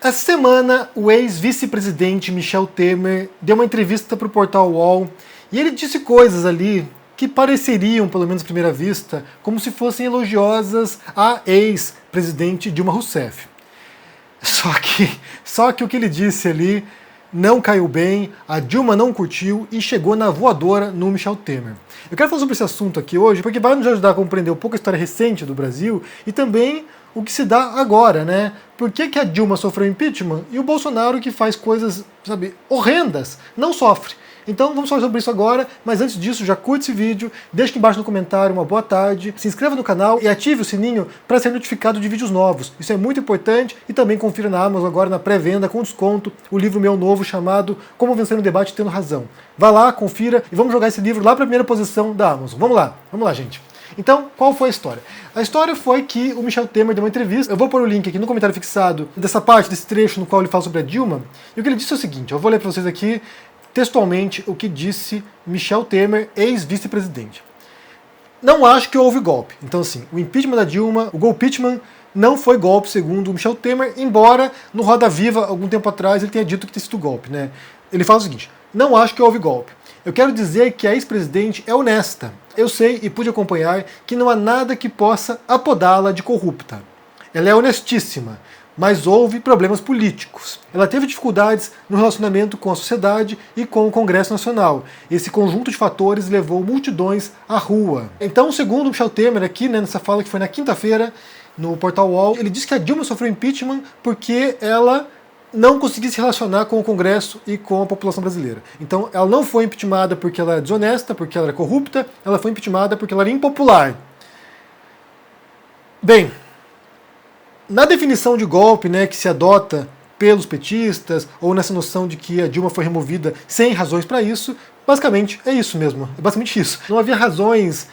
Essa semana, o ex-vice-presidente Michel Temer deu uma entrevista para o portal UOL e ele disse coisas ali que pareceriam, pelo menos à primeira vista, como se fossem elogiosas à ex-presidente Dilma Rousseff. Só que o que ele disse ali não caiu bem, a Dilma não curtiu e chegou na voadora no Michel Temer. Eu quero falar sobre esse assunto aqui hoje porque vai nos ajudar a compreender um pouco a história recente do Brasil e também o que se dá agora, né? Por que a Dilma sofreu impeachment e o Bolsonaro, que faz coisas, horrendas, não sofre? Então vamos falar sobre isso agora, mas antes disso já curte esse vídeo, deixa aqui embaixo no comentário uma boa tarde, se inscreva no canal e ative o sininho para ser notificado de vídeos novos. Isso é muito importante e também confira na Amazon agora na pré-venda com desconto o livro meu novo chamado Como Vencer no Debate Tendo Razão. Vá lá, confira e vamos jogar esse livro lá para a primeira posição da Amazon. Vamos lá, gente. Então, qual foi a história? A história foi que o Michel Temer deu uma entrevista, eu vou pôr o link aqui no comentário fixado dessa parte, desse trecho no qual ele fala sobre a Dilma, e o que ele disse é o seguinte, eu vou ler para vocês aqui textualmente o que disse Michel Temer, ex-vice-presidente. Não acho que houve golpe. Então assim, o impeachment da Dilma, o golpeachment não foi golpe segundo o Michel Temer, embora no Roda Viva, algum tempo atrás, ele tenha dito que tinha sido golpe, né? Ele fala o seguinte, não acho que houve golpe. Eu quero dizer que a ex-presidente é honesta. Eu sei e pude acompanhar que não há nada que possa apodá-la de corrupta. Ela é honestíssima, mas houve problemas políticos. Ela teve dificuldades no relacionamento com a sociedade e com o Congresso Nacional. Esse conjunto de fatores levou multidões à rua. Então, segundo o Michel Temer, aqui nessa fala que foi na quinta-feira, no portal UOL, ele disse que a Dilma sofreu impeachment porque ela não conseguia se relacionar com o Congresso e com a população brasileira. Então, ela não foi impeachmentada porque ela era desonesta, porque ela era corrupta, ela foi impeachmentada porque ela era impopular. Bem, na definição de golpe, né, que se adota pelos petistas, ou nessa noção de que a Dilma foi removida sem razões para isso, basicamente é isso mesmo, é basicamente isso. Não havia razões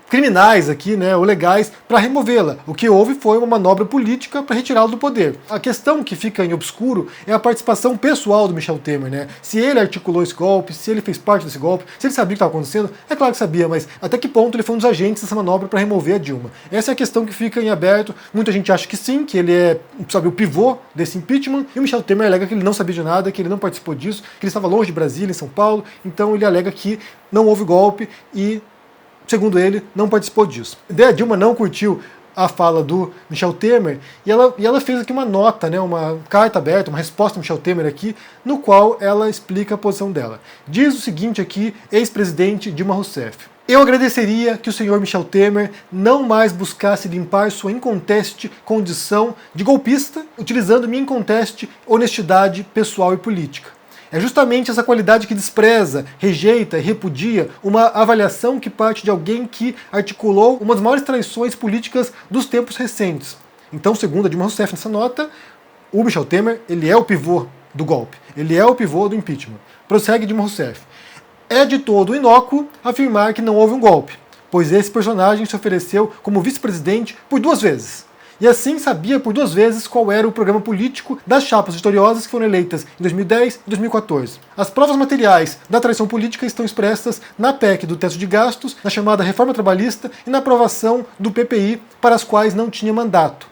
criminais aqui, né, ou legais, para removê-la. O que houve foi uma manobra política para retirá-la do poder. A questão que fica em obscuro é a participação pessoal do Michel Temer, né? Se ele articulou esse golpe, se ele fez parte desse golpe, se ele sabia o que estava acontecendo, é claro que sabia, mas até que ponto ele foi um dos agentes dessa manobra para remover a Dilma? Essa é a questão que fica em aberto. Muita gente acha que sim, que ele é, o pivô desse impeachment, e o Michel Temer alega que ele não sabia de nada, que ele não participou disso, que ele estava longe de Brasília, em São Paulo, então ele alega que não houve golpe e, segundo ele, não participou disso. A Dilma não curtiu a fala do Michel Temer e ela fez aqui uma nota, né, uma carta aberta, uma resposta do Michel Temer aqui, no qual ela explica a posição dela. Diz o seguinte aqui, ex-presidente Dilma Rousseff. Eu agradeceria que o senhor Michel Temer não mais buscasse limpar sua inconteste condição de golpista, utilizando minha inconteste honestidade pessoal e política. É justamente essa qualidade que despreza, rejeita e repudia uma avaliação que parte de alguém que articulou uma das maiores traições políticas dos tempos recentes. Então, segundo a Dilma Rousseff nessa nota, o Michel Temer, ele é o pivô do golpe, ele é o pivô do impeachment. Prossegue Dilma Rousseff. É de todo inócuo afirmar que não houve um golpe, pois esse personagem se ofereceu como vice-presidente por 2 vezes. E assim sabia por 2 vezes qual era o programa político das chapas vitoriosas que foram eleitas em 2010 e 2014. As provas materiais da traição política estão expressas na PEC do teto de gastos, na chamada reforma trabalhista e na aprovação do PPI, para as quais não tinha mandato.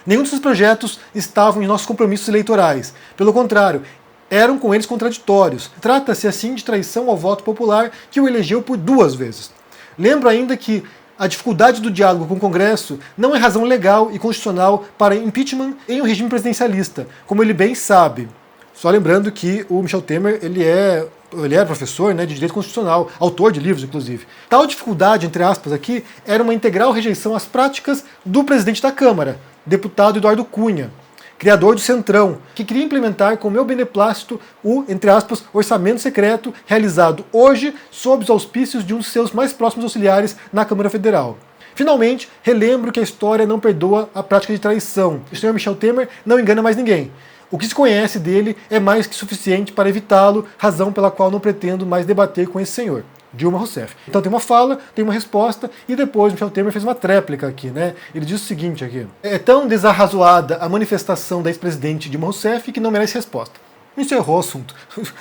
Nenhum desses projetos estavam em nossos compromissos eleitorais. Pelo contrário, eram com eles contraditórios. Trata-se assim de traição ao voto popular que o elegeu por 2 vezes. Lembro ainda que a dificuldade do diálogo com o Congresso não é razão legal e constitucional para impeachment em um regime presidencialista, como ele bem sabe. Só lembrando que o Michel Temer, ele era professor, né, de direito constitucional, autor de livros, inclusive. Tal dificuldade, entre aspas, aqui, era uma integral rejeição às práticas do presidente da Câmara, deputado Eduardo Cunha, criador do Centrão, que queria implementar com meu beneplácito o, entre aspas, orçamento secreto realizado hoje sob os auspícios de um dos seus mais próximos auxiliares na Câmara Federal. Finalmente, relembro que a história não perdoa a prática de traição. O senhor Michel Temer não engana mais ninguém. O que se conhece dele é mais que suficiente para evitá-lo, razão pela qual não pretendo mais debater com esse senhor. Dilma Rousseff. Então tem uma fala, tem uma resposta, e depois Michel Temer fez uma tréplica aqui, né? Ele diz o seguinte aqui: é tão desarrazoada a manifestação da ex-presidente Dilma Rousseff que não merece resposta. Encerrou o assunto.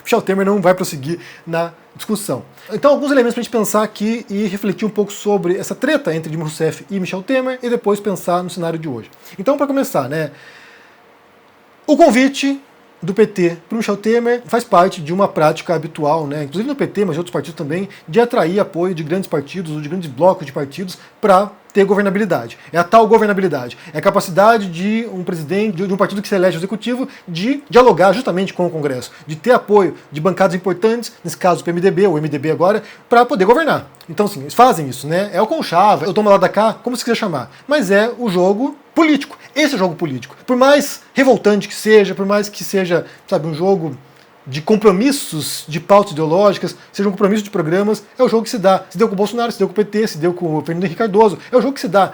Michel Temer não vai prosseguir na discussão. Então, alguns elementos para a gente pensar aqui e refletir um pouco sobre essa treta entre Dilma Rousseff e Michel Temer, e depois pensar no cenário de hoje. Então, para começar, né? O convite do PT para o Michel Temer faz parte de uma prática habitual, né, inclusive no PT, mas em outros partidos também, de atrair apoio de grandes partidos ou de grandes blocos de partidos para ter governabilidade. É a tal governabilidade. É a capacidade de um presidente, de um partido que se elege ao executivo, de dialogar justamente com o Congresso, de ter apoio de bancadas importantes, nesse caso o PMDB, ou MDB agora, para poder governar. Então, assim, eles fazem isso, né? É o conchava, eu tomo lá da cá, como se quiser chamar. Mas é o jogo político. Esse é o jogo político. Por mais revoltante que seja, por mais que seja, sabe, um jogo de compromissos de pautas ideológicas, seja um compromisso de programas, é o jogo que se dá. Se deu com o Bolsonaro, se deu com o PT, se deu com o Fernando Henrique Cardoso. É o jogo que se dá.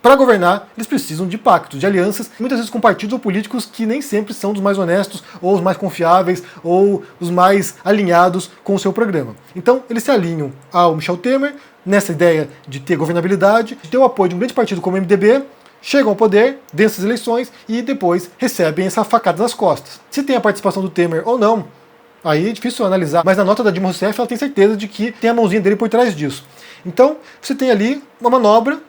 Para governar, eles precisam de pactos, de alianças, muitas vezes com partidos ou políticos que nem sempre são dos mais honestos, ou os mais confiáveis, ou os mais alinhados com o seu programa. Então, eles se alinham ao Michel Temer, nessa ideia de ter governabilidade, de ter o apoio de um grande partido como o MDB, chegam ao poder, vencem as eleições e depois recebem essa facada nas costas. Se tem a participação do Temer ou não, aí é difícil analisar, mas na nota da Dilma Rousseff ela tem certeza de que tem a mãozinha dele por trás disso. Então, você tem ali uma manobra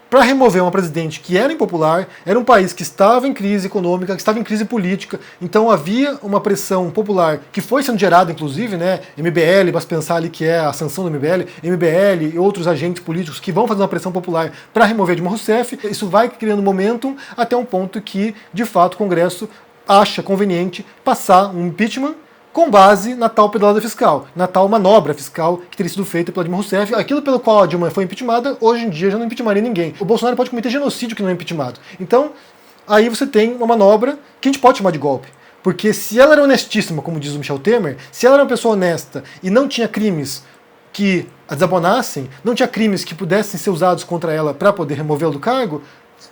para remover uma presidente que era impopular, era um país que estava em crise econômica, que estava em crise política, então havia uma pressão popular que foi sendo gerada, inclusive, né, MBL, basta pensar ali que é a sanção do MBL e outros agentes políticos que vão fazer uma pressão popular para remover Dilma Rousseff, isso vai criando momentum até um ponto que, de fato, o Congresso acha conveniente passar um impeachment com base na tal pedalada fiscal, na tal manobra fiscal que teria sido feita pela Dilma Rousseff. Aquilo pelo qual a Dilma foi impeachmentada, hoje em dia já não impeachmentaria ninguém. O Bolsonaro pode cometer genocídio que não é impeachmentado. Então, aí você tem uma manobra que a gente pode chamar de golpe. Porque se ela era honestíssima, como diz o Michel Temer, se ela era uma pessoa honesta e não tinha crimes que a desabonassem, não tinha crimes que pudessem ser usados contra ela para poder removê-la do cargo,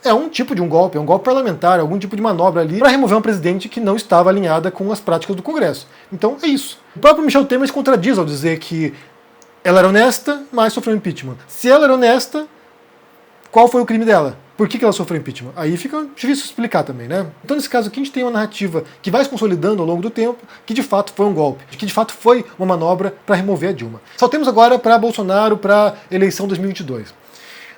é um tipo de um golpe, é um golpe parlamentar, algum tipo de manobra ali para remover um presidente que não estava alinhada com as práticas do Congresso. Então é isso. O próprio Michel Temer se contradiz ao dizer que ela era honesta, mas sofreu impeachment. Se ela era honesta, qual foi o crime dela? Por que ela sofreu impeachment? Aí fica difícil explicar também, né? Então nesse caso aqui a gente tem uma narrativa que vai se consolidando ao longo do tempo, que de fato foi um golpe, que de fato foi uma manobra para remover a Dilma. Saltemos agora para Bolsonaro, para a eleição 2022.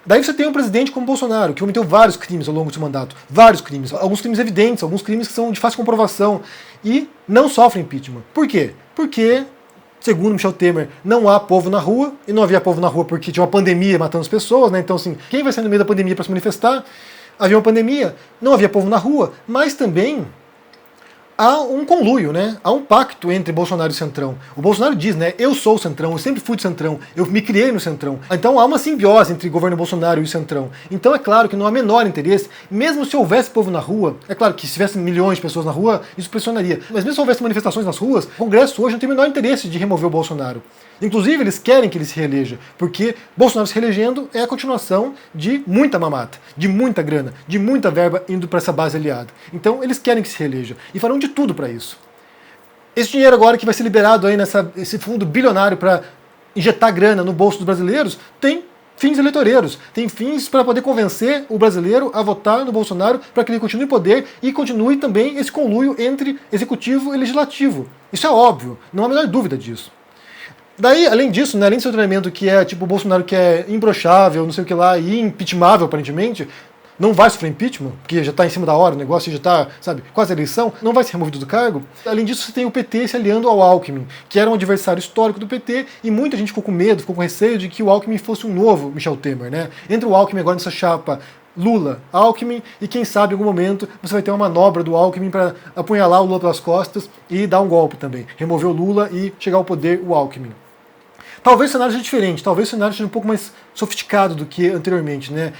Daí você tem um presidente como Bolsonaro, que cometeu vários crimes ao longo do seu mandato. Vários crimes. Alguns crimes evidentes, alguns crimes que são de fácil comprovação. E não sofre impeachment. Por quê? Porque, segundo Michel Temer, não há povo na rua. E não havia povo na rua porque tinha uma pandemia matando as pessoas, né? Então, assim, quem vai sair no meio da pandemia para se manifestar? Havia uma pandemia, não havia povo na rua, mas também há um conluio, né? Há um pacto entre Bolsonaro e Centrão. O Bolsonaro diz, né? Eu sou o Centrão, eu sempre fui do Centrão, eu me criei no Centrão. Então há uma simbiose entre o governo Bolsonaro e o Centrão. Então é claro que não há menor interesse, mesmo se houvesse povo na rua, é claro que se tivesse milhões de pessoas na rua, isso pressionaria. Mas mesmo se houvesse manifestações nas ruas, o Congresso hoje não tem o menor interesse de remover o Bolsonaro. Inclusive, eles querem que ele se reeleja, porque Bolsonaro se reelegendo é a continuação de muita mamata, de muita grana, de muita verba indo para essa base aliada. Então, eles querem que se reeleja e farão de tudo para isso. Esse dinheiro agora que vai ser liberado aí esse fundo bilionário para injetar grana no bolso dos brasileiros, tem fins eleitoreiros, tem fins para poder convencer o brasileiro a votar no Bolsonaro para que ele continue em poder e continue também esse conluio entre executivo e legislativo. Isso é óbvio, não há a menor dúvida disso. Daí, além disso, né, além do seu treinamento que é tipo o Bolsonaro que é imbrochável, não sei o que lá, e impeachmentável aparentemente, não vai sofrer impeachment, porque já está em cima da hora, o negócio já está, sabe, quase a eleição, não vai ser removido do cargo. Além disso, você tem o PT se aliando ao Alckmin, que era um adversário histórico do PT, e muita gente ficou com medo, ficou com receio de que o Alckmin fosse um novo Michel Temer, né? Entra o Alckmin agora nessa chapa Lula, Alckmin, e quem sabe em algum momento você vai ter uma manobra do Alckmin para apunhalar o Lula pelas costas e dar um golpe também, remover o Lula e chegar ao poder o Alckmin. Talvez o cenário seja diferente, talvez o cenário seja um pouco mais sofisticado do que anteriormente, né?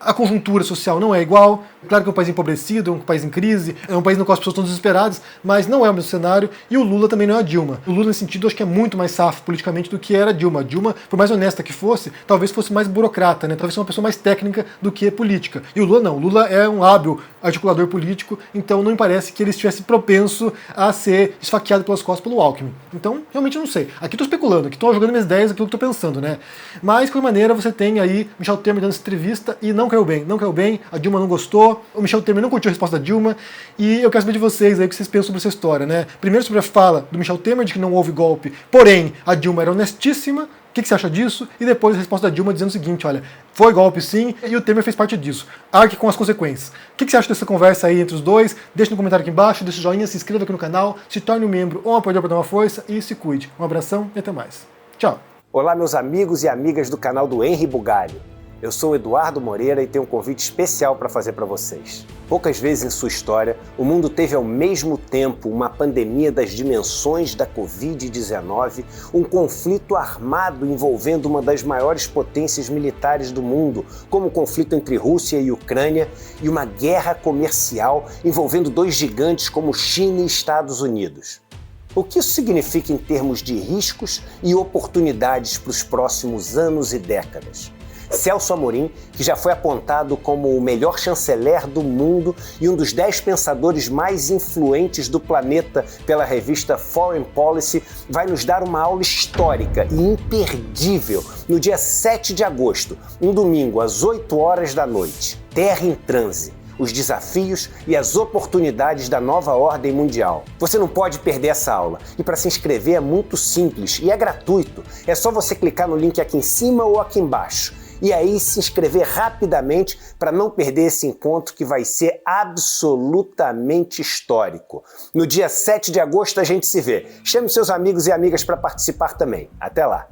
A conjuntura social não é igual, claro que é um país empobrecido, é um país em crise, é um país no qual as pessoas estão desesperadas, mas não é o mesmo cenário, e o Lula também não é a Dilma. O Lula, nesse sentido, acho que é muito mais safo politicamente do que era a Dilma. A Dilma, por mais honesta que fosse, talvez fosse mais burocrata, né? Talvez fosse uma pessoa mais técnica do que política. E o Lula não, o Lula é um hábil articulador político, então não me parece que ele estivesse propenso a ser esfaqueado pelas costas pelo Alckmin. Então, realmente não sei. Aqui estou especulando, aqui estou jogando minhas ideias, aquilo que estou pensando, né? Mas, de qualquer maneira, você tem aí Michel Temer dando essa entrevista e não caiu bem, a Dilma não gostou, o Michel Temer não curtiu a resposta da Dilma, e eu quero saber de vocês aí o que vocês pensam sobre essa história, né? Primeiro sobre a fala do Michel Temer de que não houve golpe, porém a Dilma era honestíssima, que você acha disso? E depois a resposta da Dilma dizendo o seguinte, olha, foi golpe sim, e o Temer fez parte disso. Arque com as consequências. O que você acha dessa conversa aí entre os dois? Deixe no comentário aqui embaixo, deixa o joinha, se inscreva aqui no canal, se torne um membro ou um apoiador para dar uma força e se cuide. Um abração e até mais. Tchau! Olá, meus amigos e amigas do canal do Henry Bugalho. Eu sou o Eduardo Moreira e tenho um convite especial para fazer para vocês. Poucas vezes em sua história, o mundo teve ao mesmo tempo uma pandemia das dimensões da Covid-19, um conflito armado envolvendo uma das maiores potências militares do mundo, como o conflito entre Rússia e Ucrânia, e uma guerra comercial envolvendo dois gigantes como China e Estados Unidos. O que isso significa em termos de riscos e oportunidades para os próximos anos e décadas? Celso Amorim, que já foi apontado como o melhor chanceler do mundo e um dos 10 pensadores mais influentes do planeta pela revista Foreign Policy, vai nos dar uma aula histórica e imperdível no dia 7 de agosto, um domingo, às 8 horas da noite. Terra em Transe. Os desafios e as oportunidades da nova ordem mundial. Você não pode perder essa aula. E para se inscrever é muito simples e é gratuito. É só você clicar no link aqui em cima ou aqui embaixo. E aí se inscrever rapidamente para não perder esse encontro que vai ser absolutamente histórico. No dia 7 de agosto a gente se vê. Chame seus amigos e amigas para participar também. Até lá!